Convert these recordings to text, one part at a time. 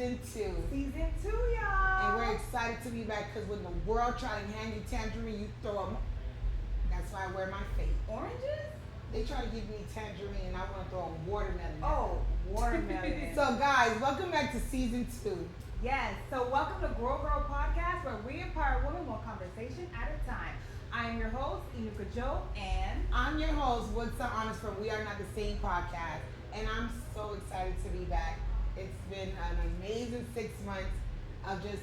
season 2. Season 2, And y'all. we're excited to be back because when the world try to hand you tangerine, you throw them. That's why I wear my faith. Oranges? They try to give me tangerine and I want to throw a watermelon. Oh, watermelon. So guys, welcome back to season 2. Yes, so welcome to Grow Girl Podcast, where we empower women one conversation at a time. I am your host, Inuka Joe, and I'm your host, Woodson Honest from We Are Not the Same podcast. And I'm so excited to be back. It's been an amazing 6 months of just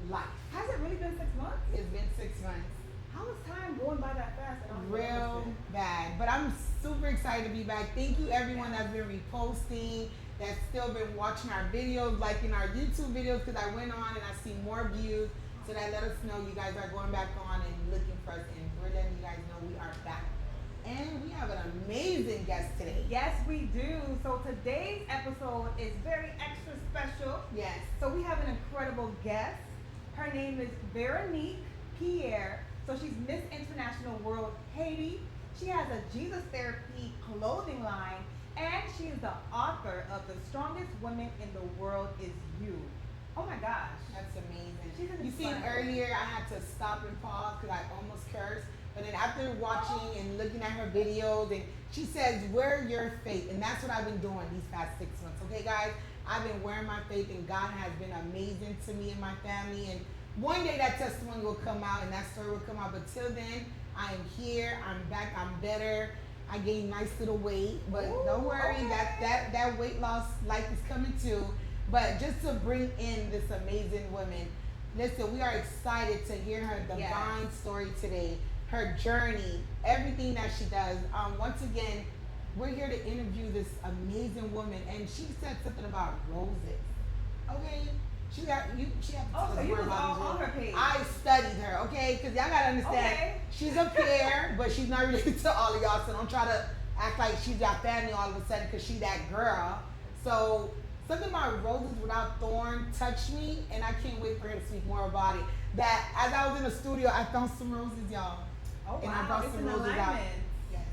life. Has it really been 6 months? It's been 6 months. How is time going by that fast? I don't Real understand. bad. But I'm super excited to be back. Thank you everyone that's been reposting, that's still been watching our videos, liking our YouTube videos, because I went on and I see more views. So that let us know you guys are going back on and looking for us, and we're letting you guys know we are back. And we have an amazing guest today. Yes, we do. So today's episode is very extra special. Yes. So we have an incredible guest. Her name is Veronique Pierre. So she's Miss International World Haiti. She has a Jesus Therapy clothing line, and she is the author of The Strongest Women in the World Is You. Oh my gosh. That's amazing. She's an You seen inspiring. earlier, I had to stop and pause because I almost cursed. But then after watching and looking at her videos, and she says, wear your faith. And that's what I've been doing these past 6 months. Okay, guys? I've been wearing my faith, and God has been amazing to me and my family. And one day that testimony will come out, and that story will come out. But till then, I am here. I'm back. I'm better. I gained nice little weight. But Ooh, don't worry, okay. that weight loss life is coming too. But just to bring in this amazing woman, listen, we are excited to hear her divine story today, her journey, everything that she does. Once again, we're here to interview this amazing woman, and she said something about roses. Okay, she had to tell Oh, so us you more was about all these on roses. her page. I studied her, okay, because y'all gotta understand, Okay. she's a peer, but she's not related to all of y'all. So don't try to act like she's your family all of a sudden because she that girl. So something about roses without thorns touched me, and I can't wait for her to speak more about it. That as I was in the studio, I found some roses, y'all. Oh, And I wow. brought It's some an roses out. alignment. Yes.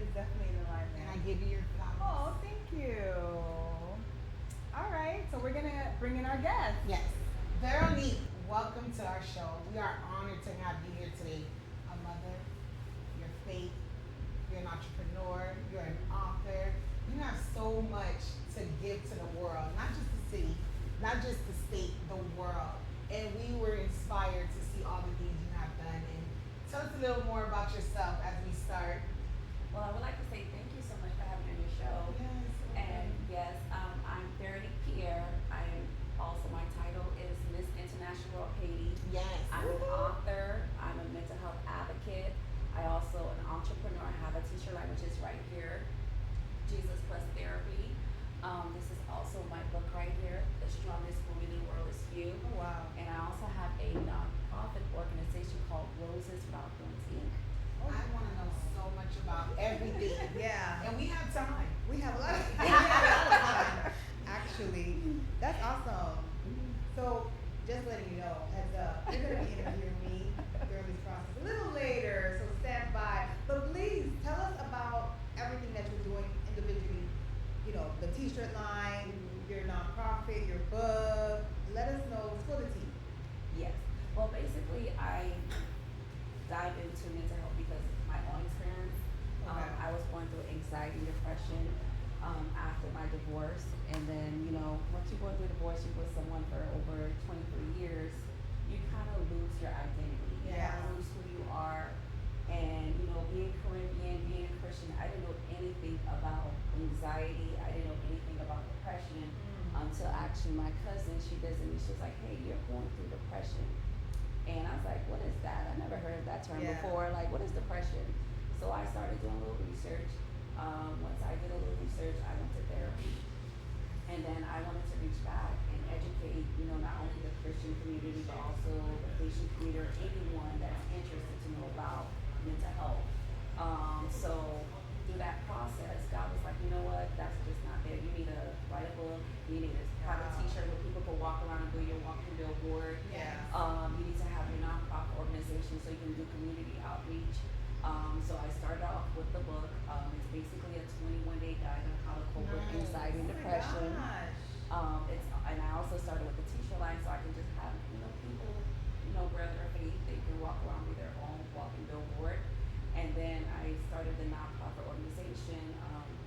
It's definitely an alignment. And I give you your flowers. Oh, thank you. All right, so we're going to bring in our guest. Yes. Veronique, welcome to our show. We are honored to have you here today. A mother, your faith, you're an entrepreneur, you're an author. You have so much to give to the world, not just the city, not just the state, the world. And we were inspired to see all the things you have done. And tell us a little more about yourself as we start. Well, I would like to say thank you so much for having me on your show. Yes. And yes, I'm Veronique Pierre. I am also, my title is Miss International Haiti. Yes. I'm an author. I'm a mental health advocate. I also an entrepreneur. I have a teacher line, which is right here, Jesus Plus Therapy. This is also my book right here, The Strongest Woman in the World Is You. Oh, wow. And I also have a nonprofit organization called Roses Without Thorns, Inc. I want to know so much about everything. Yeah. And we have time. We have a lot of time, actually. That's awesome. So, just letting you know, heads up, you're going to be interviewing me during this process a little later, so stand by. But please, tell us about everything that you're doing individually. You know, the t-shirt line, your nonprofit, your book. Let us know, spill the tea. Yes. Well, basically, I dived into mental health because of my own experience. Okay. I was going through anxiety and depression after my divorce. And then, you know, once you're going through a divorce, you're with someone for over 23 years, you kind of lose your identity. You Yeah. kind of lose who you are. And, you know, being Caribbean, being a Christian, I didn't know anything about anxiety. I didn't know anything about depression until actually my cousin, she visited me. She was like, hey, you're going through depression. And I was like, what is that? I never heard of that term Yeah. before. Like, what is depression? So I started doing a little research. Once I did a little research, I went to therapy. And then I wanted to reach back and educate, you know, not only the Christian community, but also the Haitian community or anyone that's interested to know about mental health. So through that process, God was like, you know what, that's just not there. You need to write a book. You need to have a t-shirt where people can walk around and do your walking billboard. Yeah. You need to have your nonprofit organization so you can do community outreach. So I started off with the book. It's basically a 21-day guide on how to cope with Nice. anxiety and Oh my depression. gosh. And I also started with the t-shirt line so I can just have, people, regular faith, they can walk around with their own walking billboard. And then I started the nonprofit organization,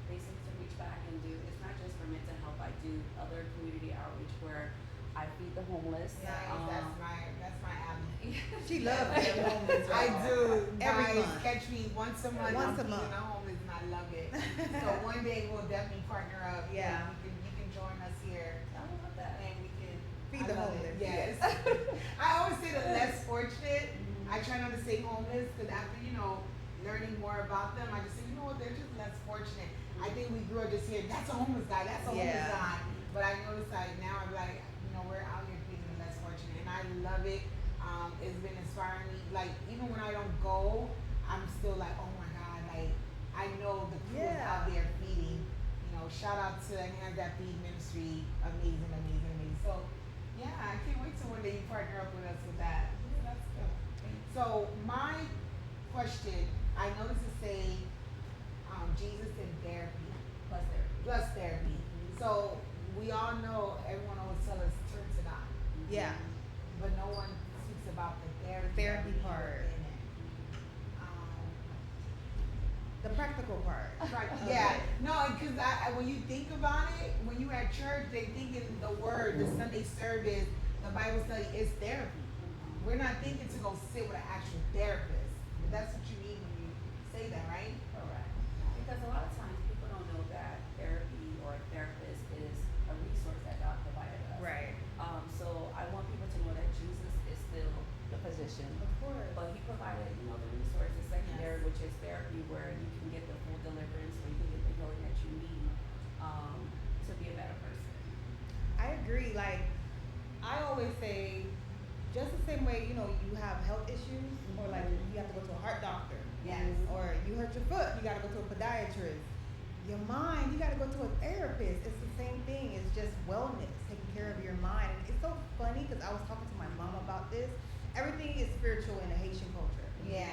basically to reach back and do, it's not just for mental health, I do other community outreach where I feed the homeless. Nice, that's my alley. She loves being homeless. I do. Every Guys, month. catch me once a month. Once a I'm month. feeding the homeless and I love it. So one day we'll definitely partner up. Yeah. You can join us here. I love that. And we can Feed I the love homeless. it. Yes. I always say the less fortunate. I try not to say homeless because after learning more about them, I just say they're just less fortunate. I think we grew up just hearing that's a homeless guy, that's a homeless guy. But I notice now I'm like we're out here feeding the less fortunate, and I love it. It's been inspiring me. Like even when I don't go, I'm still like, oh my God, like I know the crew is out there feeding. Shout out to Hands That Feed Ministry, amazing, amazing, amazing. So yeah, I can't wait till one day you partner up with us with that. Yeah, that's good. So my question, I noticed it say Jesus in therapy Plus there. plus therapy. So we all know everyone always tells us turn to God, Yeah. but no one speaks about the therapy Part. in it. The practical part. Right. Yeah. No, because when you think about it, when you at church, they thinking the word, the Sunday service, the Bible study is therapy. We're not thinking to go sit with an actual therapist. But that's what you mean when you say that, right? Correct. Because a lot of times people don't know that therapy or a therapist is a resource that God provided us. Right. So I want people to know that Jesus is still the physician, Of course. but he provided, the resources secondary, which is therapy, where you can get the full deliverance, or you can get the healing that you need, to be a better person. I agree. Like, I always say, just the same way, you have health issues, or like you have to go to a heart doctor. Yes. Or you hurt your foot, you gotta go to a podiatrist. Your mind, you gotta go to a therapist. It's the same thing. It's just wellness, taking care of your mind. And it's so funny because I was talking to my mom about this. Everything is spiritual in the Haitian culture. Yeah.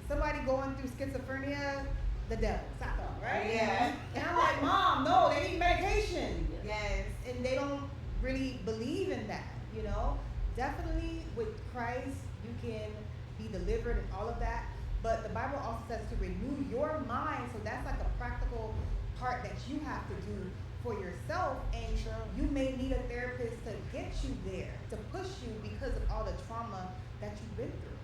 Somebody going through schizophrenia, the devil, Satan, right? Yeah. And I'm like, Mom, no, they need medication. Yes. And they don't really believe in that, Definitely with Christ, you can be delivered and all of that. But the Bible also says to renew your mind. So that's like a practical part that you have to do for yourself. And you may need a therapist to get you there, to push you because of all the trauma that you've been through.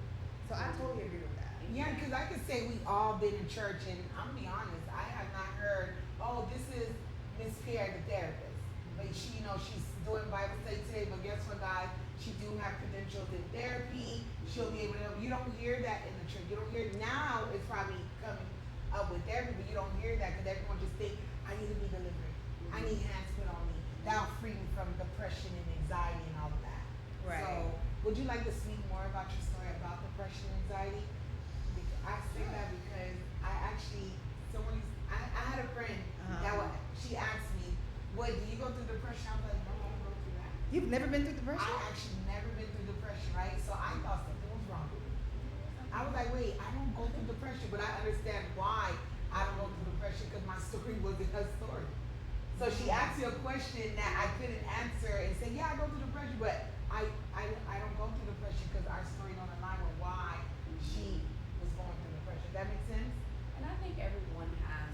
So I totally agree with that. Yeah, because I could say we all been in church, and I'm gonna be honest, I have not heard, oh, this is Miss Pierre, the therapist. But she, she's doing Bible study today, but guess what, guys? She do have credentials in therapy. She'll be able to help. You don't hear that in the church. You don't hear now. It's probably coming up with therapy, but you don't hear that because everyone just think, I need to be delivered. I need hands put on me. That'll free me from depression and anxiety and all of that. Right. So, would you like to speak more about your story about depression and anxiety? I say that because I had a friend she asked me, "What, do you go through depression?" I was like, "No, I don't go through that." You've never been through depression? I actually never been through depression, right? So I thought something was wrong with me. I was like, wait, I don't go through depression, but I understand why I don't go through depression because my story wasn't her story. So she asked me a question that I couldn't answer and say, yeah, I go through depression, but I don't go through depression because our story don't align with why she was going through depression. That makes sense? And I think everyone has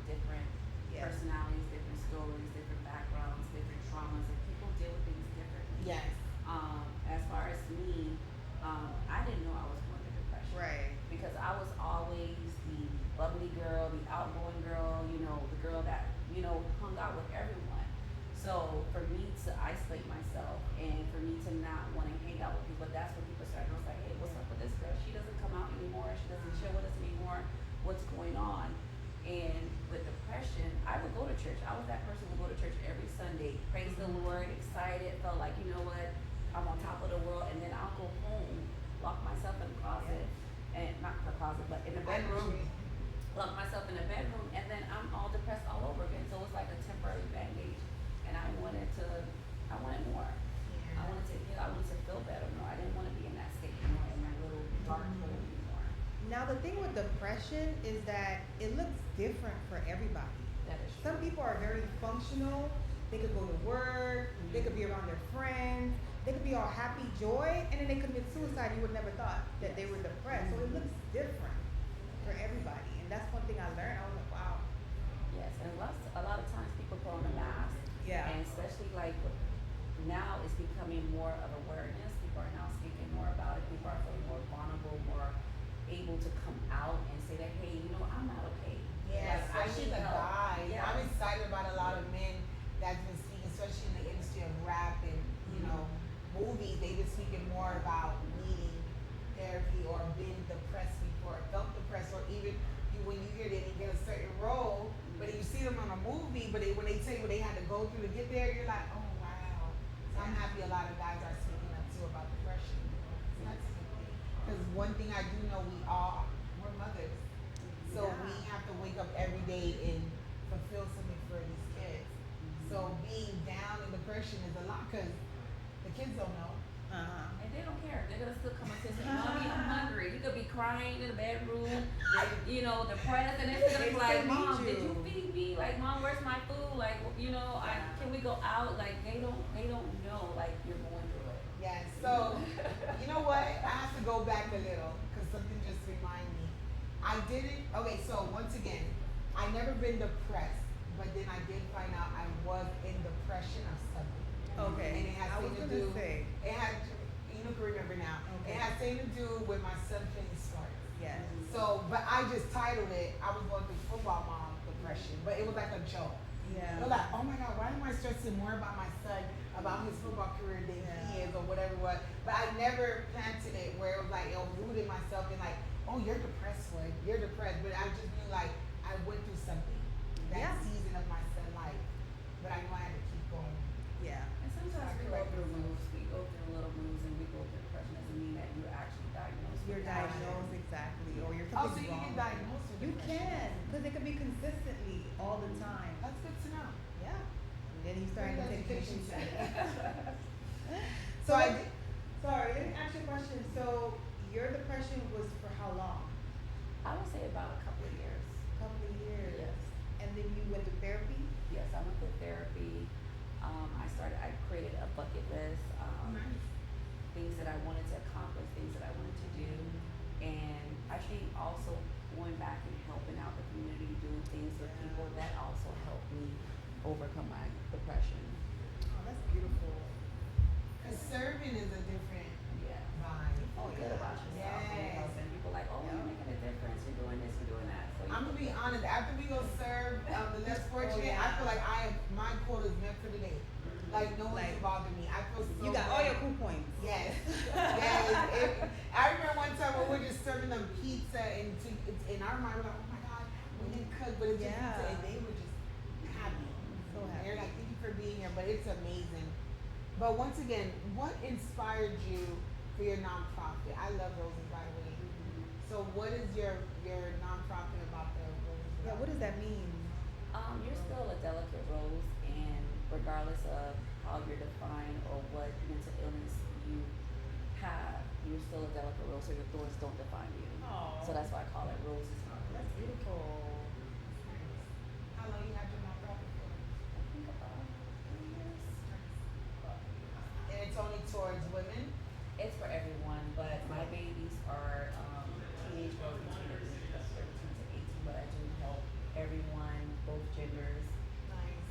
different personalities, different stories, different backgrounds, different traumas, and people deal with things differently. Yes. As far as me, I didn't know I was going through depression. Right. Because I was always the bubbly girl, the outgoing girl, the girl that, hung out with everyone. So for me to isolate myself and for me to not want to hang out with people, that's when people started. I was like, hey, what's up with this girl? She doesn't come out anymore. She doesn't chill with us anymore. What's going on? And with depression, I would go to church. I was that person who would go to church every Sunday, praise the Lord, excited, felt like, you know what, I'm on top of the world. And then I'll go home, lock myself in the closet, and not the closet, but in the bedroom, lock myself in the bedroom, and then I'm all depressed all over again. So it was like a temporary bandage, and I wanted more. I wanted to heal. I wanted to feel better more. I didn't want to be in that state anymore, in that little dark hole anymore. Now the thing with depression is that it looks different for everybody. That is true. Some people are very functional. they could go to work, they could be around their friends, they could be all happy, joy, and then they commit suicide. You would never thought that they were depressed. So it looks different for everybody, and that's one thing I learned. I was like, wow. Yes, and a lot of times people put on a mask. Yeah. And especially like now it's becoming more of awareness. People are now speaking more about it. People are feeling more vulnerable, more able to come out and say that, hey, you know, I'm not okay. Yes, Like, I especially need the help. guys. Yeah. I'm excited about a lot of men that's been speaking, especially in the industry of rap and movies. They've been speaking more about needing therapy or been depressed before, felt depressed, or even when you hear they didn't get a certain role, but you see them on a movie, but when they tell you what they had to go through to get there, you're like, oh wow. So I'm happy a lot of guys are speaking up too about depression. So that's a good thing. Because one thing I do know, we're mothers. So Yeah. we have to wake up every day and fulfill something for these kids. So being down in depression is a lot because the kids don't know. And they don't care. They're gonna still come up and say, "Mommy, I'm hungry." You could be crying in the bedroom, you know, depressed, and they're gonna be like, still need "Mom, you." did you feed me? Like, Mom, where's my food? Like, you know, can we go out?" Like, they don't know like you're going through it. Yes. So you know what? I have to go back a little because something just reminded me. I didn't. Okay. So once again, I never been depressed, but then I did find out I was in depression of something. Okay. And it has I was something to gonna do. say. It had. You can remember now. Okay. It has something to do with my son playing sports. Yes. So, but I just titled it. I was going through football mom depression, but it was like a joke. Yeah. They're like, oh my God, why am I stressing more about my son, about his football career than he is, or whatever it was. But I never planted it where it was like, rooted myself in like, oh, you're depressed, Wood. You're depressed. But I just knew like I went through something that season of my son's life. But I knew I had to keep going. Yeah. And sometimes we go through moves. We go through little moves, and we go through depression. Doesn't mean that you're actually diagnosed. You're with diagnosed depression. exactly, or you're Oh, so something's you can wrong. get diagnosed with You depression. can, because it can be consistently all the time. That's good to know. Yeah. And then he's starting to Great take education medication. So I did. Sorry, let me ask you a question. So your depression was for how long? I would say about a couple of years. A couple of years. Yes. And then you went to therapy? Yes, I went to therapy. I created a bucket list, Nice. things that I wanted to accomplish, things that I wanted to do. And I think also going back and helping out the community, doing things with people, that also helped me overcome my depression. Oh, that's beautiful. Because serving is a different Yeah. vibe. Feel good about yourself and Yes. helping people like, oh, you're making a difference, you're doing this, you're doing that. So you I'm gonna be honest. After we go serve the less fortunate, I feel like my quota is meant for the day. Like no one can bother me. I feel so. You got all good. your cool points. Yes. Yes. I remember one time when we were just serving them pizza and in our mind we're like, oh my God, we didn't cook, but it's just pizza, and they were just happy. So happy. They're like, thank you for being here, but it's amazing. But once again, what inspired you for your nonprofit? I love roses, by the way. So what is your nonprofit about the roses? Yeah, what does that mean? You're still a delicate rose, and regardless of how you're defined or what mental illness you have, you're still a delicate rose, so your thorns don't define you. Oh. So that's why I call it roses. That's beautiful. How long you had your nonprofit for? I think about 3 years. And it's only towards women? It's for everyone, but my babies are teenage girls between the ages of 13 to 18, but I do help everyone, both genders, Nice.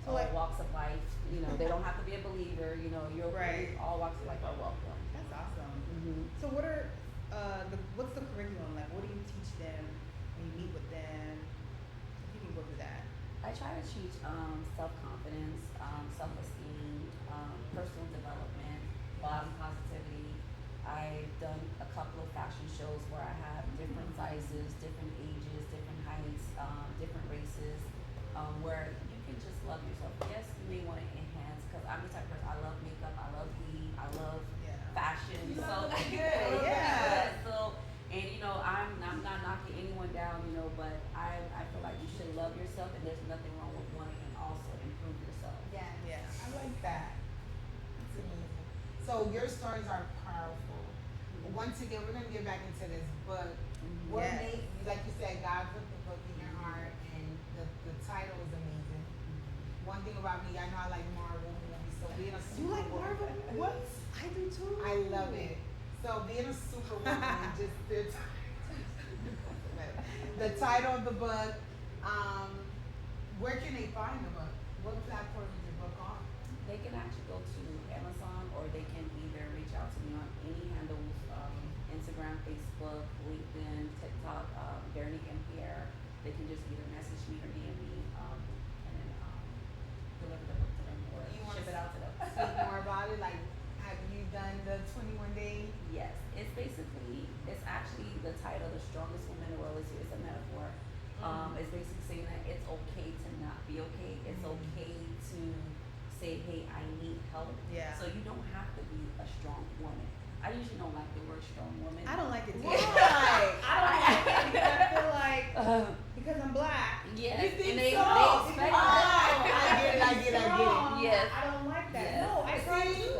So, all like- walks of life. You know, they don't have to be a believer. You know, you're Right. all walks of life are welcome. That's awesome. Mm-hmm. So what are what's the curriculum like? What do you teach them when you meet with them? If you can go through that. I try to teach self-confidence, self-esteem, personal development, body positivity. I've done a couple of fashion shows where I have different sizes, different ages, different heights, different races, where you can just love yourself. Yes, you may want to enhance, because I'm the type of person, I love makeup, I love weed, I love fashion. You So love looking good. I love Yeah. looking good. So, and you know, I'm not knocking anyone down, you know, but I feel like you should love yourself, and there's nothing wrong with wanting and also improve yourself. Yeah. Yeah. I like that. That's amazing. So your stories are powerful. Once again, we're gonna get back into this book. What Yes. made, like you said, God put the book in your heart, and the title is amazing. one thing about me, I know I like Marvel movies, so being a You like superwoman. Marvel movies? What? I do too. I love it. So being a superwoman, just the title of the book. Where can they find the book? What platform is your book on? They can actually go to Amazon, or they can either reach out to me on any handles, Instagram, Facebook, LinkedIn, TikTok, Veronique and Pierre. They can just either message me or DM me, and then deliver the book to them or You wanna ship it out to them. Speak more about it. Like, have you done the 21 days? Yes, it's actually the title, The Strongest Woman in the World is here. It's a metaphor. It's basically saying that it's okay to not be okay. It's okay to say, hey, I need help. Yeah. So you don't have to be a strong woman. I usually don't like the word strong woman. I don't like it. Why? I don't like it because I feel like because I'm black. Yes, You think and they so? expect Oh, that. I get it. Yes. I don't like that. Yes. No, I try See? to.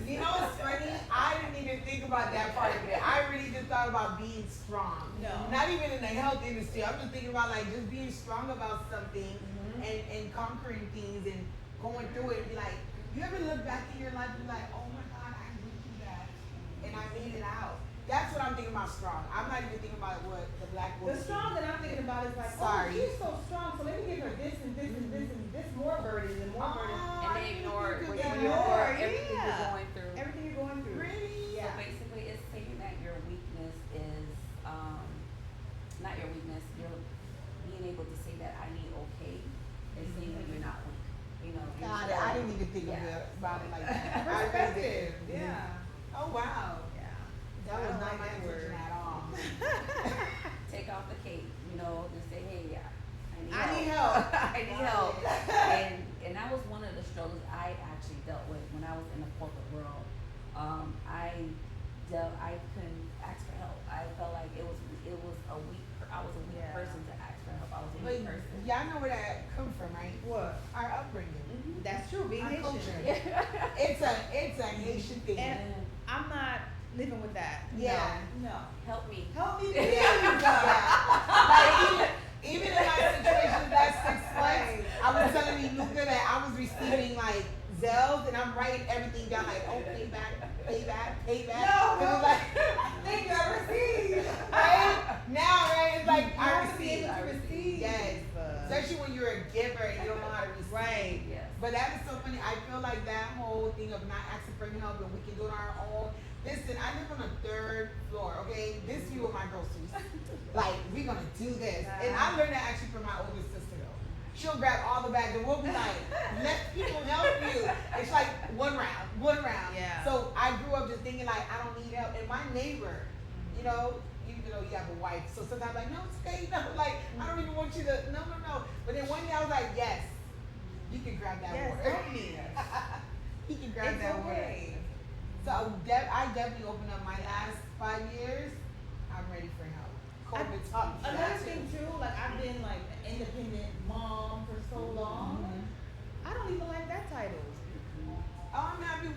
You know what's funny? I didn't even think about that part of it. I really just thought about being strong. No. Not even in the health industry. I'm just thinking about like just being strong about something and conquering things and going through it and be like, you ever look back in your life and be like, oh my God, I went through that and I made it out. That's what I'm thinking about strong. I'm not even thinking about what the black woman. The strong that I'm thinking about is like, Sorry. oh, she's so strong, so let me give her this and this and this and this more burdens and more burdens. And they ignore what everything ignore, you're yeah. going through. Everything you're going through. Really? So Yeah. basically, it's saying that your weakness is not your weakness. You're being able to say that I need okay is saying that you're not weak. You know. you're God, strong. I didn't even think about it like that. I really Perspective. did. Yeah. Oh wow. Yeah. That I was don't not like my that intention word. at all. Take off the cape. You know, just say, hey, yeah, I need help. I need help. And that was one of the struggles I actually dealt with when I was in the corporate world. I couldn't ask for help. I felt like I was a weak Yeah. person to ask for help. I was a But weak person. y'all know where that come from, right? What? Our upbringing. That's true. Being Our Haitian. culture. Yeah. It's a Haitian thing. And I'm not living with that. Yeah. No. Help me. Help me, please. Like even in my situation last 6 months, I was telling me Luca that I was receiving like Zelles and I'm writing everything down like, oh, pay back. No, Cause it's like, thank you. I received. right? Now, right? It's like, You I have to be receive. able to receive. Yes. Especially when you're a giver and you don't know how to receive. Right. Yes. But that is so funny. I feel like that whole thing of not asking for help and we can do it on our own. Listen, I live on the 3rd floor, okay? This view of my groceries. Like, we're gonna do this. And I learned that actually from my older sister though. She'll grab all the bags and we'll be like, let people help you. It's like one round. Yeah. So I grew up just thinking like, I don't need help. And my neighbor, you know, even though you have a wife, so sometimes like, no, it's okay, no, like, I don't even want you to, no. But then one day I was like, yes, you can grab that Yes, water. help me. He can grab It's that okay. water. So I definitely opened up my last 5 years. I'm ready for help. COVID taught me Another that thing too, like I've been like an independent mom for so long. I don't even like that title. Oh, I'm happy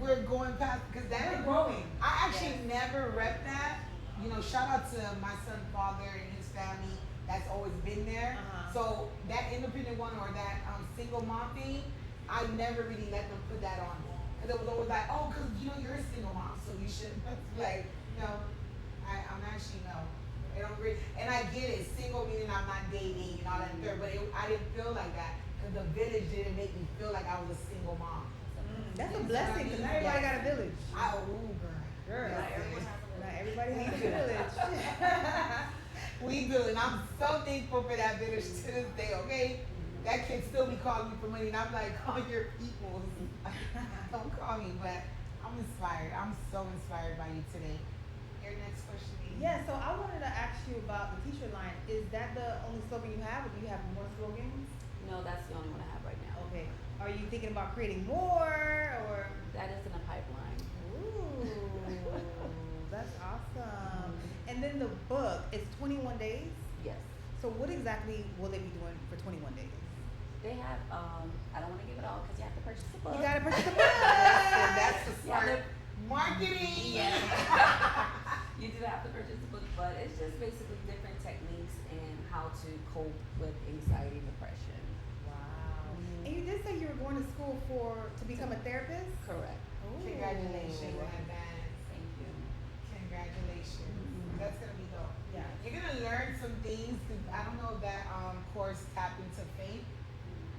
we're going past because that We're growing. I actually never rep that. You know, shout out to my son's father and his family. That's always been there. So that independent one or that single mom thing, I never really let them put that on me. Because it was always like, oh, because you know you're a single mom, so you should like, no. I'm actually no. I don't agree. And I get it, single meaning I'm not dating and all that and third, but I didn't feel like that because the village didn't make me feel like I was a single mom. That's a blessing because not everybody got a village. Girl. Not everybody has a We do. village. We do, and I'm so thankful for that village to this day, okay? That kid still be calling me for money, and I'm like, call your people. Don't call me, but I'm inspired. I'm so inspired by you today. Your next question is? Yeah, so I wanted to ask you about the t-shirt line. Is that the only slogan you have, or do you have more slogans? No, that's the only one I have right now. Okay. Are you thinking about creating more, or? That is in the pipeline. Ooh, that's awesome. And then the book is 21 days. Yes. So what exactly will they be doing for 21 days? They have, I don't want to give it all because you have to purchase the book. You gotta purchase the book. That's the Yeah, smart marketing. Yes. You do have to purchase the book, but it's just basically different techniques and how to cope with anxiety and depression. Wow. And you did say you were going to school to become a therapist? Correct. Ooh. Congratulations in advance. Thank you. Congratulations. Mhm. That's gonna be dope. Yeah. You're gonna learn some things. 'Cause I don't know if that course Tap into Faith.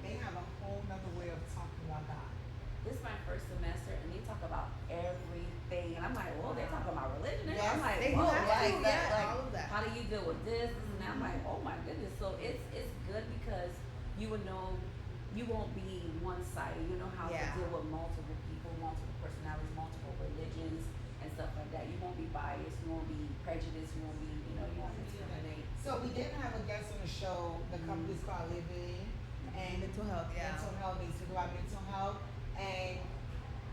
They have a whole nother way of talking about God. This is my first semester, and they talk about everything, and I'm like, well, they're talking about religion. Yes, I'm like, they whoa, do have to, like, yeah, like, all of that. how do you deal with this and that? I'm like, oh my goodness. So it's good because you would know you won't be one sided. You know how Yeah. to deal with multiple people, multiple personalities, multiple religions and stuff like that. You won't be biased. You won't be prejudiced. You won't be, you won't discriminate. So we didn't have a guest on the show. The company's called Live In, and Mental health, yeah. mental health. They speak about mental health, and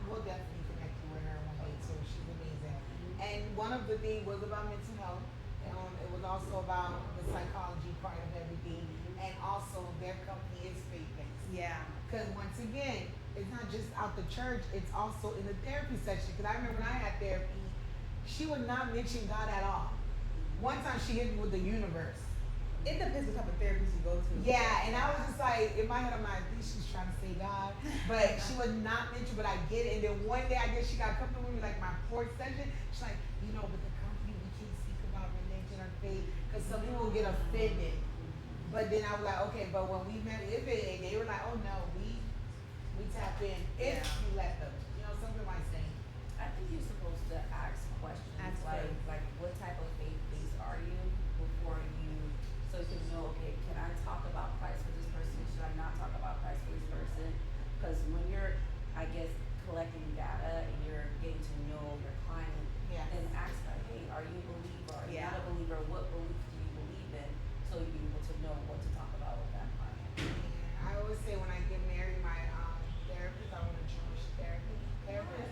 we'll definitely connect you with her one day too. She's amazing. And one of the things was about mental health. It was also about the psychology part of everything, and also their company is faith based. Yeah. Because once again, it's not just out the church; it's also in the therapy section. Because I remember when I had therapy, she would not mention God at all. One time she hit me with the universe. It depends what type of therapist you go to. Yeah, and I was just like, in my head, I'm like, I think she's trying to say God, but she would not mention, but I get it. And then one day, I guess she got comfortable with me, like my fourth session. She's like, but the company, we can't speak about religion or faith, because some people will get offended. But then I was like, okay, but when we met Ibit, they were like, oh no, we tap in if Yeah. you let them. Something like saying. I think you're supposed to ask questions Ask like first. like what type of faith base are you before you so you can know, okay, can I talk about Christ with this person? Should I not talk about Christ with this person? Because when you're, I guess, collecting data and you're getting to know your client, Yeah. then ask like, hey, are you a believer? Are you Yeah. not a believer? What belief do you believe in? So you'll be able to know what to talk about with that client. Yeah, I always say when I get married, my therapist, I want a Jewish therapist.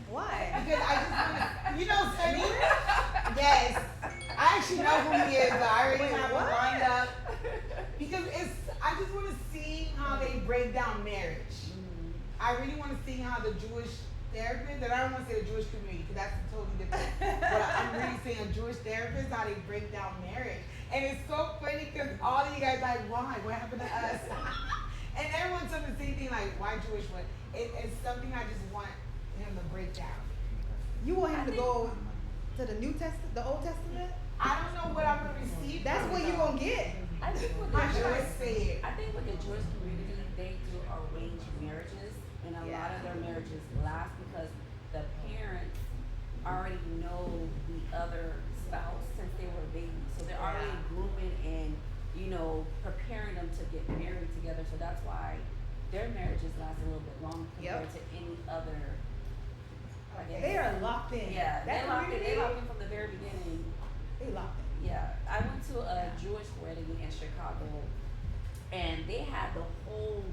Why? Because I just want to, Sonny? Yes. I actually know who he is, but I already Wait, have him what? lined up. Because I just want to see how they break down marriage. I really want to see how the Jewish therapist, and I don't want to say the Jewish community, because that's totally different. But I'm really saying a Jewish therapist, how they break down marriage. And it's so funny because all of you guys like, why? What happened to us? And everyone told me the same thing, like, why Jewish? But it's something I just want him to break down. You want him to go to the New Testament, the Old Testament? I don't know what I'm gonna receive. That's from what it, you're though. gonna get. I think with How the should I Jewish, say it? I think with the Jewish community, they do arranged marriages, and a lot of their marriages last because the parents already know the other spouse since they were babies, so they're already Yeah. grooming and preparing them to get married together. So that's why their marriages last a little bit longer compared to any other. I guess. They are locked in. Yeah, That they locked in. They community, locked in from the very beginning. They locked in. Yeah, I went to a Jewish wedding in Chicago, and they had the whole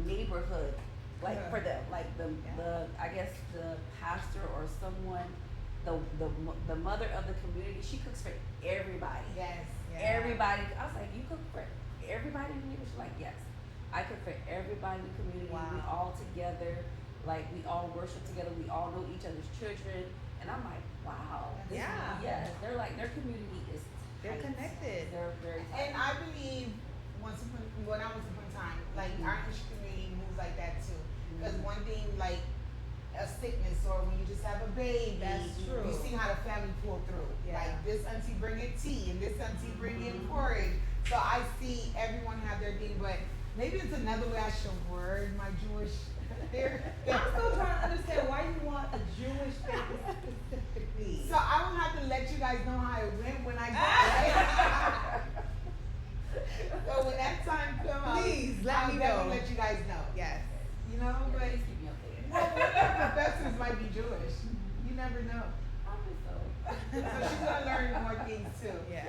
neighborhood for them, the I guess the pastor or someone, the mother of the community. She cooks for everybody. Yes. Yeah. Everybody. I was like, you cook for everybody in the community? She's like, yes. I cook for everybody in the community. Wow. We all together. We all worship together. We all know each other's children. And I'm like, wow. Yeah. Yes. They're their community is They're tight. connected. They're very tight. And I believe when I was upon time, our Christian community moves like that too. Because one thing, a sickness or when you just have a baby, That's true. you see how the family pull through. Yeah. Like this auntie bring in tea and this auntie bring in porridge. So I see everyone have their thing, but maybe it's another way I should word my Jewish therapy. I'm still trying to understand why you want a Jewish therapist specifically. So I will have to let you guys know how it went when I go. Right? So when that time comes, Please, let I'll me definitely know. let you guys know. Yes. Yeah, But please keep me updated. well, one of the professors might be Jewish. You never know. Probably so. So she's gonna learn more things too. Yeah.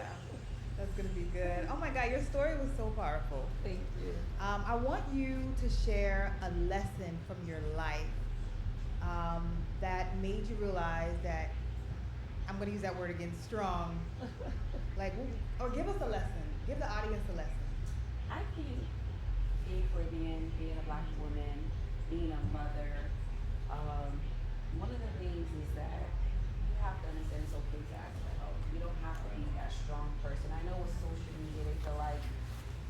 That's gonna be good. Oh my God, your story was so powerful. Thank you. I want you to share a lesson from your life that made you realize that I'm gonna use that word again, strong. Or give us a lesson. Give the audience a lesson. I think being Caribbean, being a black woman, being a mother, one of the things is that you have to understand it's okay to ask for help. You don't have to be that strong person. I know with social media they feel like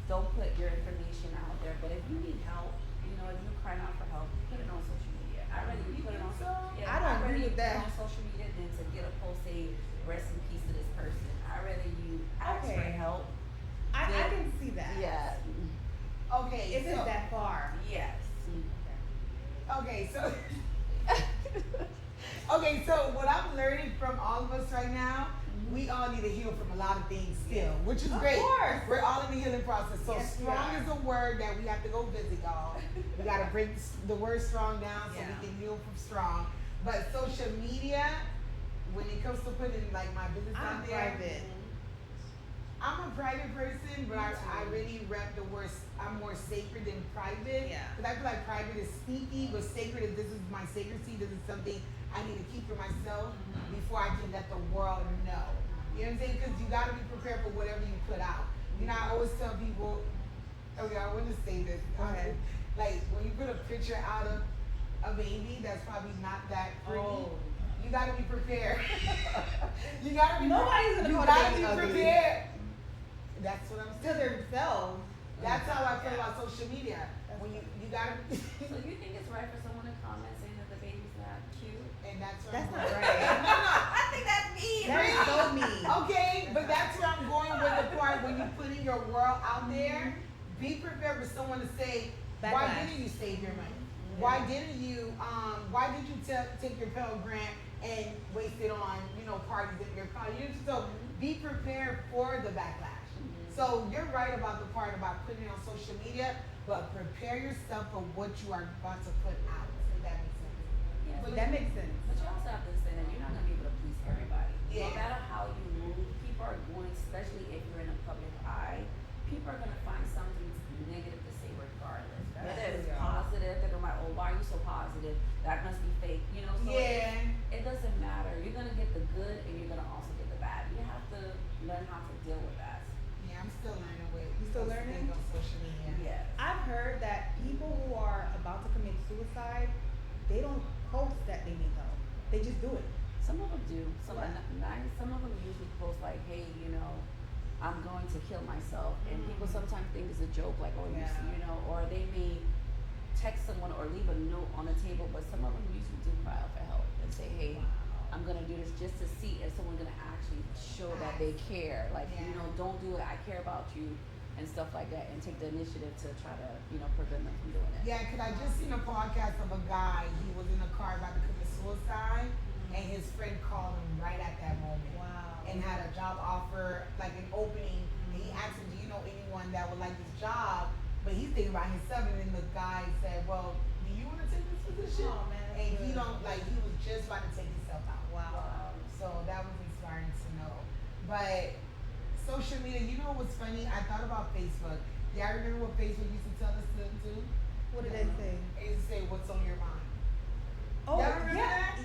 don't put your information out there. But if you need help, if you're crying out for help, put it on social media. I rather you You put it think on. so? Yeah, I don't I'd rather agree you with put it that. on social media than to get a post say rest in peace to this person. I rather you ask for Okay. help. I can see that. Yeah. Okay, If it's that far. Yes. okay, so okay, so what I'm learning from all of us right now, we all need to heal from a lot of things still, which is Of great. course. We're all in the healing process. So Yes, we strong are. is a word that we have to go visit, y'all. We gotta break the word strong down so Yeah. we can heal from strong. But social media, when it comes to putting like my business I'm out there, private. I'm a private person, but I really rep the word. I'm more sacred than private. Yeah. Because I feel like private is sneaky, but sacred is this is my sacredcy. This is something I need to keep for myself before I can let the world know. You know what I'm saying? Because you got to be prepared for whatever you put out. You know, I always tell people, okay, I want to say this. Go ahead. Like when you put a picture out of a baby that's probably not that pretty. Oh. You gotta be prepared. You gotta be. Nobody's gonna You call gotta the be baby ugly. prepared. That's what I'm To saying. themselves. That's how I feel Yeah. about social media. When you gotta. So you think it's right for someone to comment saying that the baby's not cute? And that's where That's I'm not going. right. No, I think that's mean. That is so mean. Okay, but that's where I'm going with the part when you putting your world out there. Be prepared for someone to say, "Why Backlash. didn't you save your money? Why didn't you? Why did you take your Pell Grant and waste it on parties at your college?" So be prepared for the backlash. So you're right about the part about putting it on social media, but prepare yourself for what you are about to put out. If that makes sense. Yeah, But That makes sense. But you also have to understand that you're not gonna be able to please everybody. Yeah. No matter how you move, people are going, especially if you're in a public eye, people are gonna find something negative to say regardless. Whether it's Yeah. positive, they're gonna be like, "Oh, why are you so positive? That must be fake." So Yeah. it doesn't matter. You're gonna get the good and you're gonna also get the bad. You have to learn how to deal with that. Yeah, I'm still learning with. You still learning? On social media. Yes. I've heard that people who are about to commit suicide, they don't post that they need help. They just do it. Some of them do. Some Yeah. some of them usually post like, "Hey, I'm going to kill myself," and people sometimes think it's a joke, like, "Oh, Yeah. or they may text someone or leave a note on the table, but some of them usually do cry out for help and say, "Hey, I'm gonna do this just to see if someone's gonna actually show that they care. Like, Yeah. don't do it. I care about you." And stuff like that, and take the initiative to try to, prevent them from doing it. Yeah, because I just seen a podcast of a guy. He was in a car about to commit suicide, and his friend called him right at that moment. Wow. And had a job offer, like an opening. And he asked him, "Do you know anyone that would like this job?" But he's thinking about himself. And then the guy said, "Well, do you want to take this position?" Oh, man, that's and he good. don't like. He was just about to take himself out. Wow. So that was inspiring to know. But social media, what's funny? I thought about Facebook. Yeah, I remember what Facebook used to tell us to do. What did they say? It used to say, "What's on your mind?" Oh, Y'all remember yeah. that?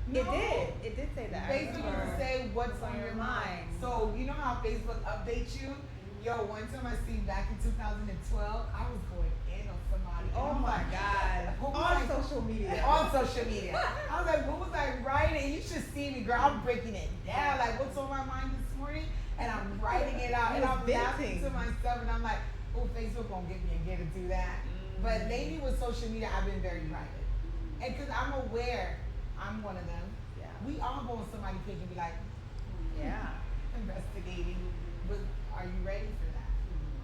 It did. It did say that. I Facebook used to remember. say, "What's on your mind?" So you know how Facebook updates you? Yo, one time I seen back in 2012, I was going in on somebody. Oh And I'm my like, God. what was On I- social media. On social media. I was like, what was I writing? You should see me, girl. I'm breaking it down. Like, what's on my mind this morning? And I'm writing it out. You And was I'm laughing venting. to myself. And I'm like, oh, Facebook won't get me again to do that. But lately with social media, I've been very private. And because I'm aware, I'm one of them. Yeah. We all go on somebody's page and be like, Yeah. investigating, but are you ready for that?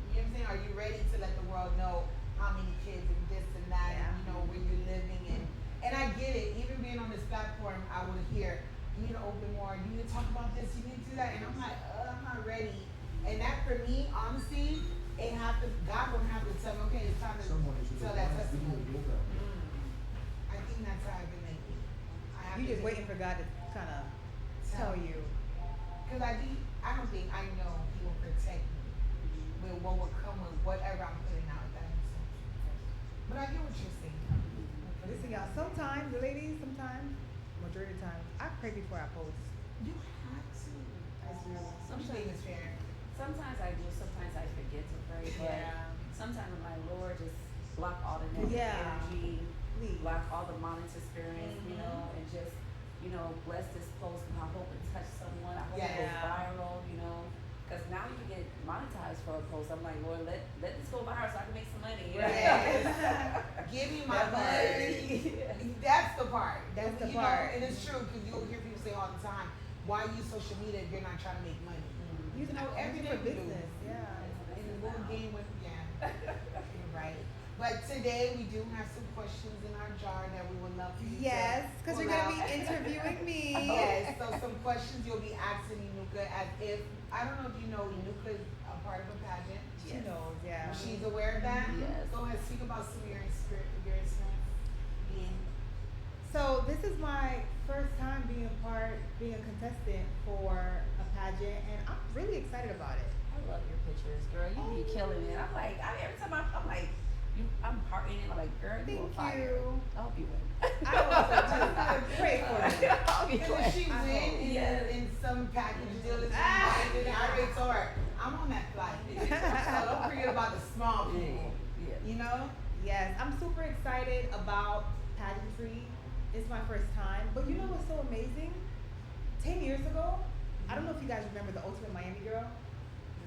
You know what I'm saying? Are you ready to let the world know how many kids and this and that, Yeah. and where you're living and I get it. Even being on this platform, I would hear, you need to open more, you need to talk about this, you need to do that, and I'm like, I'm not ready. And that for me, honestly, God gonna have to tell me, okay, it's time to tell that testimony. I think that's how I've been lately. I have You to just be- waiting for God to kind of tell you. Because I don't think I know he will protect me with what will come with whatever I'm putting out. That makes sense. But I get what you're saying. Listen, y'all. Sometimes, the ladies, majority of the time, I pray before I post. You have to. That's real. Something is fair. Sometimes I do, sometimes I forget to pray, but sometimes I'm like, "Lord, just block all the negative Yeah. energy, Please. block all the monitoring spirits, and just, bless this post, and I hope it touched someone. I hope it goes Yeah. viral, Because now you can get monetized for a post. I'm like, Lord, let this go viral so I can make some money. You know? Yes. Give me my money. That's the part. That's the You part. know, and it's true because you'll hear people say all the time, why use social media if you're not trying to make money? Use it Every for day we do. business. Yeah. And we'll gain with, yeah. You're right. But today we do have some questions in our jar that we would love for you Yes, to because pull you're gonna out. be interviewing me. Yes, so some questions you'll be asking Inuka as if, I don't know if you know Inuka is a part of a pageant. She knows, yeah. She's aware of that? Yes. Go ahead, speak about some of your experience being. So this is my first time being a contestant for a pageant, and I'm really excited about it. I love your pictures, girl. You be killing it. I'm like, every time I'm like, I'm partying it. I'm like, girl, you on Thank fire. you. I hope you win. I hope so too. Pray for me. I hope you And win. if she I win hope. in some package deal that Ah. she invited, I already told her, I'm on that flight. So don't forget about the small people. Yeah. You know? Yes, I'm super excited about pageantry. It's my first time, but you know what's so amazing? 10 years ago, I don't know if you guys remember the Ultimate Miami Girl.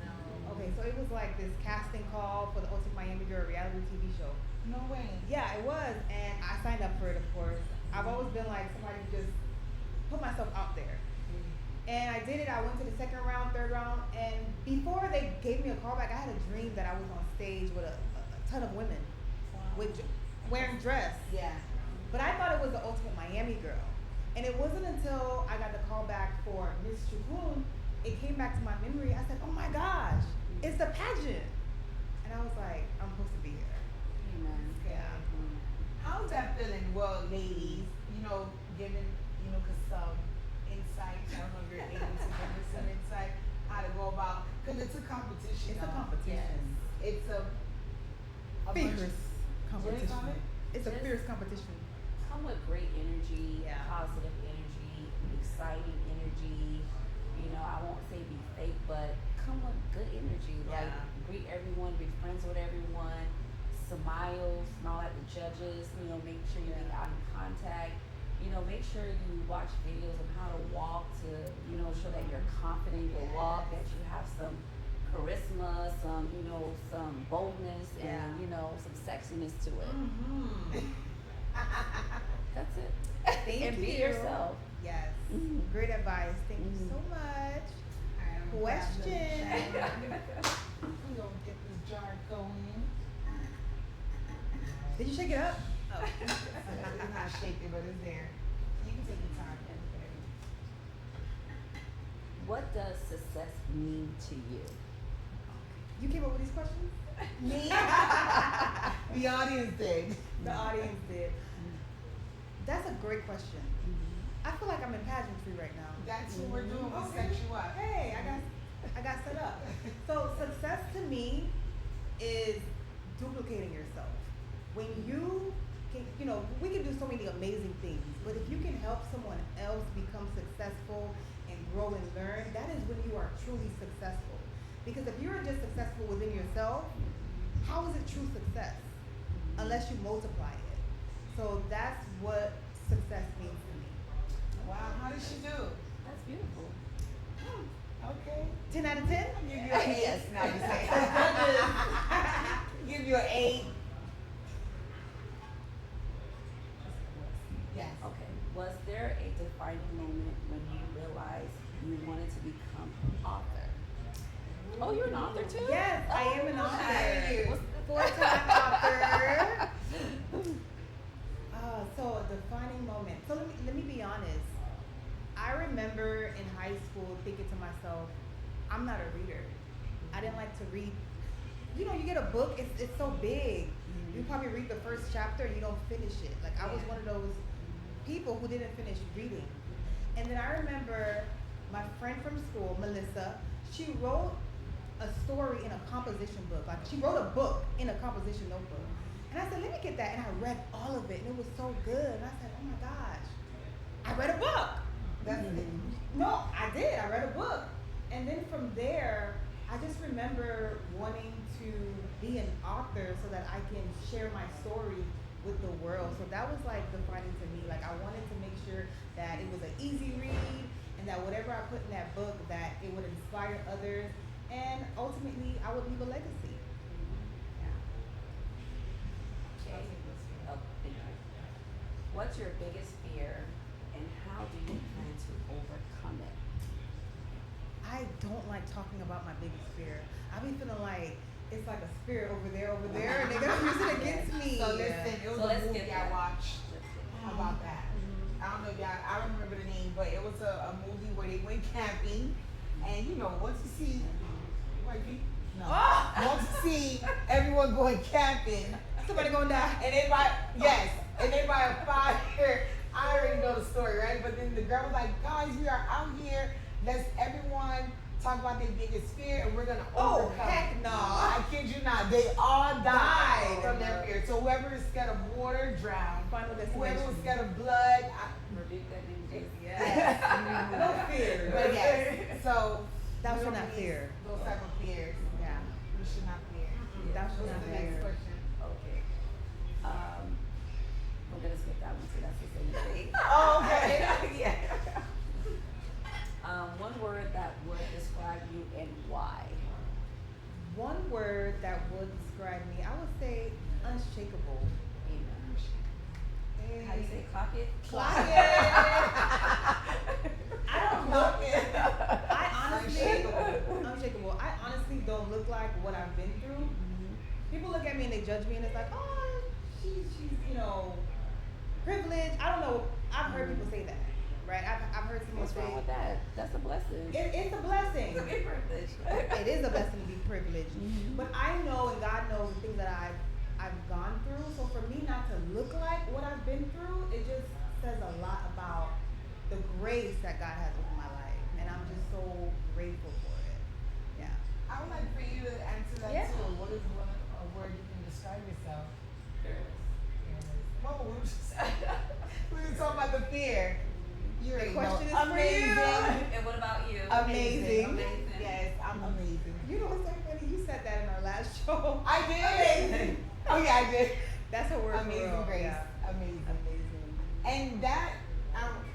No. Okay, so it was like this casting call for the Ultimate Miami Girl reality TV show. No way. Yeah, it was, and I signed up for it, of course. I've always been like somebody who just put myself out there. And I did it. I went to the second round, third round, and before they gave me a call back, I had a dream that I was on stage with a ton of women with wearing dress. Yeah. But I thought it was the Ultimate Miami Girl. And it wasn't until I got the call back for Miss Chukun, it came back to my memory. I said, oh my gosh, it's the pageant. And I was like, I'm supposed to be here. Amen. Yeah. How's that feeling? Well, ladies, you know, giving, you know, some insight. I don't know if you're able to give us some insight how to go about, because it's a competition. It's a though. competition. It's a Fierce What do you call competition. it? It's a Just- fierce competition. Come with great energy, Yeah. positive energy, exciting energy. You know, I won't say be fake, but come with good energy. Like Yeah. greet everyone, be friends with everyone, smile, smile at the judges. You know, make sure you make eye contact. You know, make sure you watch videos of how to walk to, you know, show that you're confident to walk, that you have some charisma, some, you know, some boldness, Yeah. and you know, some sexiness to it. Mm-hmm. That's it. Thank and be you. yourself. Yes. Mhm. Great advice. Thank you Mhm. so much. Question. Question. We're gonna get this jar going. Did you shake it up? Oh. It's not shaking, but it's there. You can take your time. What does success mean to you? You came up with these questions? Me? The audience did. The audience did. That's a great question. I feel like I'm in pageantry right now. That's what we're doing. We Okay. set you up. Hey, I got set up. So success to me is duplicating yourself. When you can, you know, we can do so many amazing things, but if you can help someone else become successful and grow and learn, that is when you are truly successful. Because if you're just successful within yourself, how is it true success? Unless you multiply it. So that's what success means to me. Wow, how did she do? That's beautiful. Okay. 10 out of 10? Give you an 8. Yes. No, I'm just saying. Give you an 8. Yes. Okay. Was there a defining moment when you realized you wanted to become an author? Oh, you're an author too? Yes, I am an Oh, author. nice. What's- Four-time author. So a defining moment. So let me be honest. I remember in high school thinking to myself, I'm not a reader. I didn't like to read. You know, you get a book, it's so big. You probably read the first chapter and you don't finish it. Like I was one of those people who didn't finish reading. And then I remember my friend from school, Melissa, she wrote a story in a composition book. Like she wrote a book in a composition notebook. And I said, let me get that. And I read all of it and it was so good. And I said, oh my gosh, I read a book. No, I did. I read a book. And then from there, I just remember wanting to be an author so that I can share my story with the world. So that was like defining to me. Like I wanted to make sure that it was an easy read and that whatever I put in that book, that it would inspire others and ultimately I would leave a legacy. Yeah. Okay. Oh, thank you. What's your biggest fear and how do you plan to overcome it? I don't like talking about my biggest fear. I be feeling like it's like a spirit over there, and they're gonna use it against me. So listen, it was So a let's movie get I that. watched Let's get that. about that. I don't know if y'all, I don't remember the name, but it was a movie where they went camping, and you know, once you see white people, no, once you see everyone going camping, Somebody gonna die. and they buy, yes, and they buy a fire. I already know the story, right? But then the girl was like, guys, we are out here. Let's everyone talk about their biggest fear, and we're gonna Oh, overcome. heck no. I kid you not. They all died Died. from their fear. So whoever is scared of water, drowned. Final Whoever destination. was scared of blood, Rebuke that in Jesus. Yes. No fear. but yes. So Thou we shalt don't not release fear. those type of fears. Yeah. We should not fear. Thou shalt What's not the next fear. question? Okay. We're gonna skip that one, so that's the same thing. Oh, okay. Yeah. One word that would describe you and why. One word that would describe me, I would say unshakable. Amen. How do you say clock it? Clock it. I don't Clock look. it. I honestly, Unshakable. unshakable. I honestly don't look like what I've been through. People look at me and they judge me, and it's like, oh, she's privileged. I don't know. I've heard people say that, right? I've heard someone What's say wrong with that? That's a blessing. it's a blessing. It's a big privilege. It is a blessing to be privileged. But I know, and God knows the things that I've gone through. So for me not to look like what I've been through, it just says a lot about the grace that God has over my life, and I'm just so grateful for it. Yeah. I would like for you to answer that Yeah. too. What is a word you can describe yourself? Fearless. Whoa, we were just we were talking about the fear. You The already question know. is for you. Amazing. And what about you? Amazing. Amazing. Yes, I'm amazing. You know what's so funny? You said that in our last show. I did. Oh yeah, I did. That's a word for Amazing real. grace. Yeah. Amazing. Amazing. And that,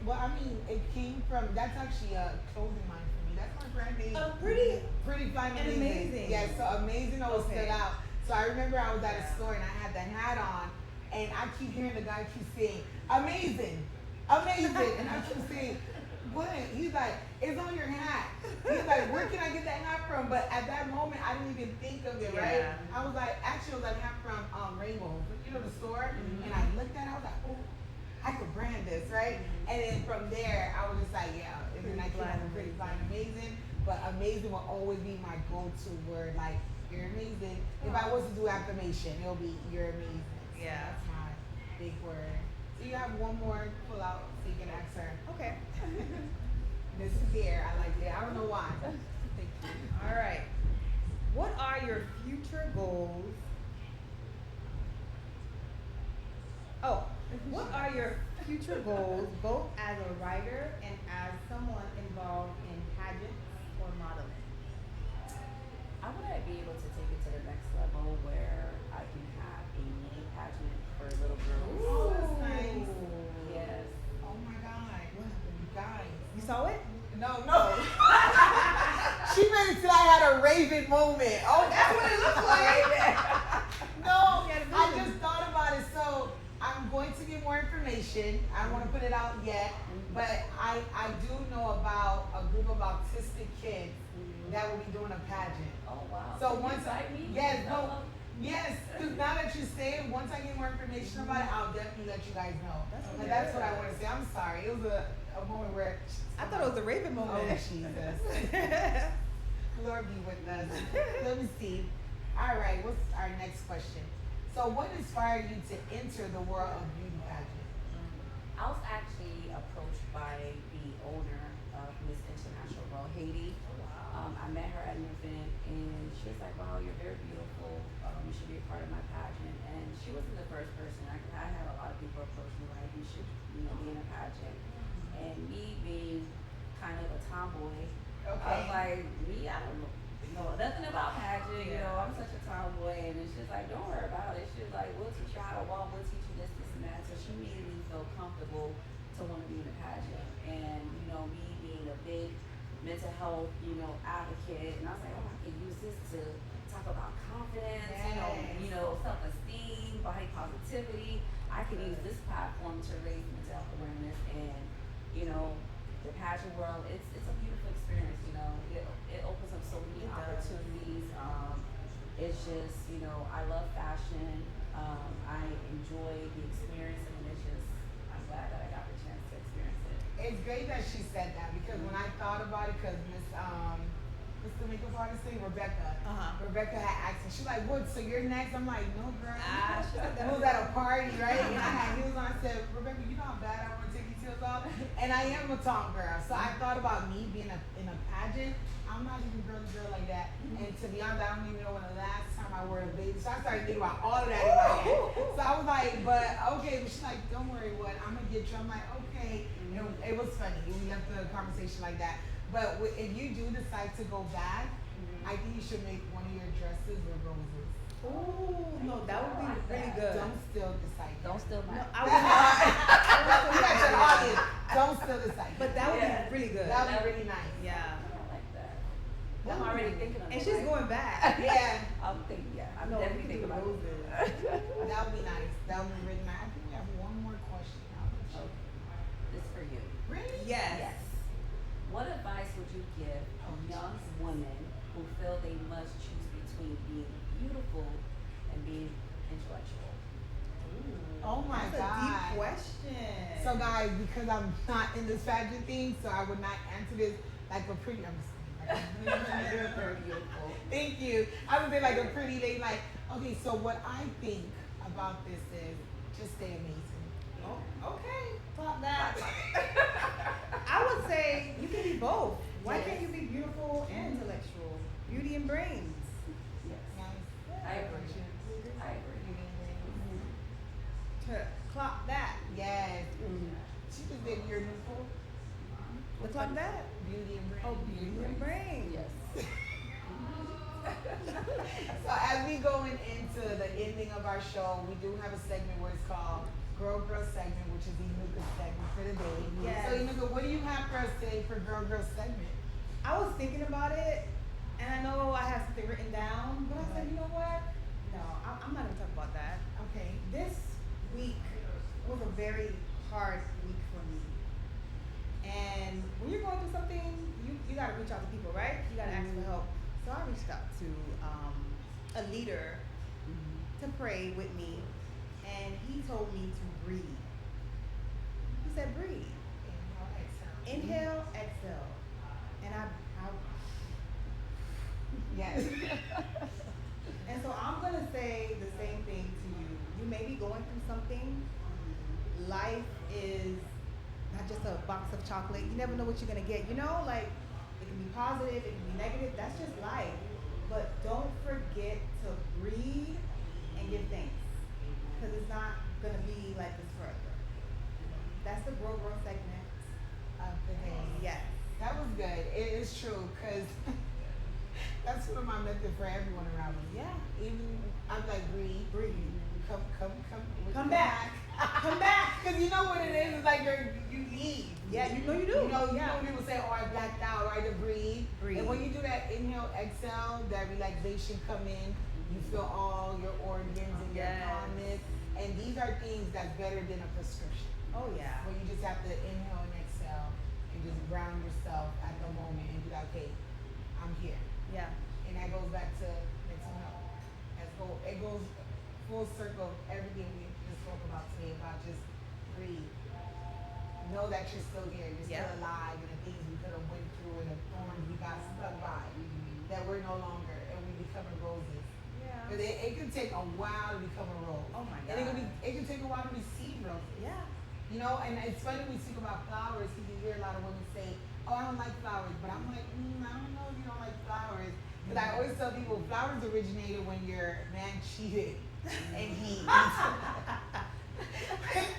well, I mean, it came from. That's actually a clothing line for me. That's my brand name. Pretty fine and amazing. Yes, so amazing always Okay. stood out. So I remember I was at a store and I had the hat on, and I keep hearing the guy keep saying, amazing, amazing, and I keep saying, what? He's like, it's on your hat. He's like, where can I get that hat from? But at that moment, I didn't even think of it, right? Yeah. I was like, actually, it was that hat from Rainbow, you know, the store, and I looked at it, I was like, oh, I could brand this, right? And then from there, I was just like, yeah, and then I came up with pretty fine, amazing. But amazing will always be my go-to word. Like, you're amazing. If I was to do affirmation, it'll be you're amazing. So Yeah. that's my big word. So you have one more pull out so you can ask her. Okay. This is here. I like it. I don't know why. Thank you. All right. What are your future goals? Oh, what are your future goals, both as a writer and as someone involved in pageants or modeling? I want to be able to take it to the next level where I can have a mini pageant for little girls. Oh, that's nice. Yes. Oh my God. What happened? You guys. You saw it? No, no. She made it till I had a Raven moment. Oh, that's what it looks like. No, You had a I vision. just thought about it. So I'm going to get more information. I don't want to put it out yet, but I do know about a group of autistic kids that will be doing a pageant. Oh wow. So Can you once invite me? yes, no, yes, because now that you say it, once I get more information about it, I'll definitely let you guys know. That's But okay. that's what I want to say. I'm sorry. It was a moment where I thought it was a Raven oh moment. Jesus. Lord be with us. Let me see. All right, what's our next question? So what inspired you to enter the world of beauty pageant? I was actually approached by the owner of Miss International World Haiti. I met her at an event and she was like, wow, you're very beautiful. You should be a part of my pageant. And she wasn't the first person. I had a lot of people approach me like, you should, be in a pageant. And me being kind of a tomboy, I was like, I don't know nothing about pageant. I'm such a tomboy. And it's just like, don't worry about it. She was like, we'll teach you how to walk. We'll teach you this, and that. So she made me feel comfortable to want to be in a pageant. And, me being a big mental health, advocate, and I was like, oh, I can use this to talk about confidence, Yes. self-esteem, body positivity. I can use this platform to raise mental health awareness, and the pageant world. It's a beautiful experience. It opens up so many It does. opportunities. It's just I love fashion. I enjoy the experience, and it's just I'm glad that I got the chance to experience it. It's great that she said that because when I thought about it, because Miss the makeup artist thing, Rebecca. Rebecca had asked me, she's like, "What? So you're next?" I'm like, "No, girl." She said that. I was at a party, right? And I had heels on. I said, "Rebecca, you know how bad I want to take these heels off?" And I am a tall girl, so I thought about me being in a pageant. I'm not even a girly girl like that. And to be honest, I don't even know when the last time I wore a baby. So I started thinking about all of that in my head. So I was like, but okay. But she's like, "Don't worry, what? I'm gonna get you." I'm like, okay. It was funny. We left the conversation like that. But if you do decide to go back, I think you should make one of your dresses with roses. Ooh, no, that would be really good. Don't steal the site. Don't steal my. No, I would not. You got your audience. Don't steal the site. But that would be really good. That would be really nice. Yeah. I don't like that. I'm already thinking of it. And she's right? going back. Yeah. I'm thinking. Yeah. I'm No, definitely we thinking do about roses. it. That would be nice. That would be really nice. I think we have one more question. Okay. This for you. Really? Yes. What advice would you give young women who feel they must choose between being beautiful and being intellectual? Oh my That's a God. deep question. So guys, because I'm not in this fashion thing, so I would not answer this like a pretty. I'm just kidding. Like You're very beautiful. Thank you. I would say like a pretty lady. Like, okay, so what I think about this is just stay amazing. Oh, okay. Stop that. I would say you can be both. Why can't you be beautiful and intellectual? Beauty and brains. Yes. Nice. I agree. I agree. Clock that. Yes. She just did your new quote. What's clock that? Beauty and brains. Oh, beauty and brains. Yes. So as we going into the ending of our show, we do have a segment where it's called Girl Girl segment, which is Inuka's segment for the day. Yes. So Inuka, what do you have for us today for Girl Girl segment? I was thinking about it, and I know I have something written down, but I said, you know what? No, I'm not gonna talk about that. Okay. This week was a very hard week for me. And when you're going through something, you gotta reach out to people, right? You gotta ask for help. So I reached out to a leader to pray with me, and he told me to breathe. He said, breathe. Inhale, exhale. And I Yes. and so I'm gonna say the same thing to you. You may be going through something. Life is not just a box of chocolate. You never know what you're gonna get. Like it can be positive, it can be negative. That's just life. But don't forget to breathe and give thanks, because it's not gonna be like this forever. That's the Grow Grow segment Of the day. Yes. That was good. It is true, because that's one of my methods for everyone around me. Yeah. Even I'm like, breathe. Come back. Come back. Because you know what it is? It's like you leave. Yeah, you do. You know Yeah. when people say, "Oh, I blacked out," or "I had to breathe." Breathe. And when you do that inhale, exhale, that relaxation come in. You feel all your organs and your Yes. calmness. And these are things that's better than a prescription. Oh yeah. Where you just have to inhale and exhale and just ground yourself at the moment and be like, "Okay, I'm here." Yeah. And that goes back to mental health. It goes full circle of everything we just spoke about today about just breathe. Know that you're still here, you're Yeah. still alive, and the things we could have went through and the thorns we got stuck by, that we're no longer, and we becoming roses. Yeah. Because it can take a while to become a rose. Oh my And God. it can take a while to receive roses. Yeah. And it's funny when we speak about flowers, because you hear a lot of women say, "Oh, I don't like flowers," but I'm like, I don't know if you don't like flowers. Because I always tell people, flowers originated when your man cheated and he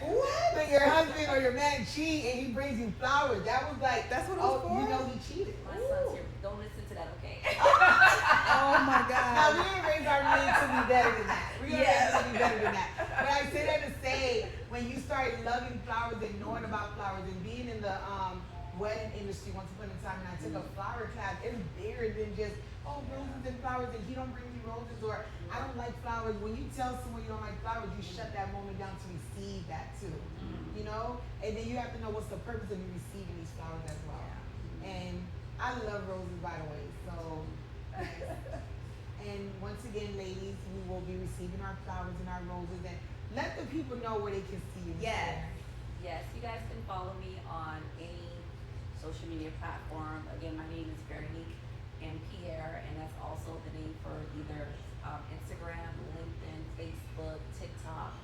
What? when your husband or your man cheat and he brings you flowers. That was like, That's what it was for? You know he cheated. My son's here. Don't listen to that, okay? Oh my Now God. we didn't raise our men to be better than that. We didn't raise Yes. them to be better than that. But I say that to say, when you start loving flowers and knowing about flowers and being in the wedding industry once upon a time, and I took a flower class. It's bigger than just roses and flowers, and he don't bring me roses, or I don't like flowers. When you tell someone you don't like flowers, you shut that moment down to receive that too. You know, and then you have to know what's the purpose of you receiving these flowers as well. And I love roses, by the way. So, and once again, ladies, we will be receiving our flowers and our roses, and let the people know where they can see you. Yes. Yes, you guys can follow me on any social media platform. Again, my name is Veronique Pierre, and that's also the name for either Instagram, LinkedIn, Facebook, TikTok,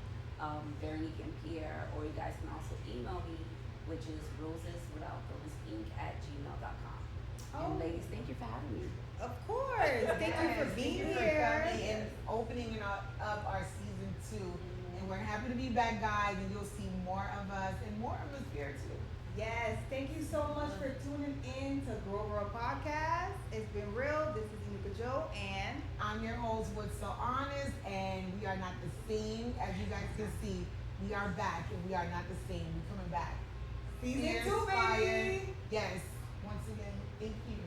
Veronique Pierre, or you guys can also email me, which is roseswithoutthorns@gmail.com. And ladies, thank you for having me. Of course. Thank you for being here. And opening up our season 2. And we're happy to be back, guys, and you'll see more of us and more of us here too. Yes, thank you so much for tuning in to Grow World Podcast. It's been real. This is Inuka Joe, and I'm your host, What's So Honest, and we are not the same. As you guys can see, we are back, and we are not the same. We're coming back. season Be 2, inspired. baby. Yes. Once again, thank you.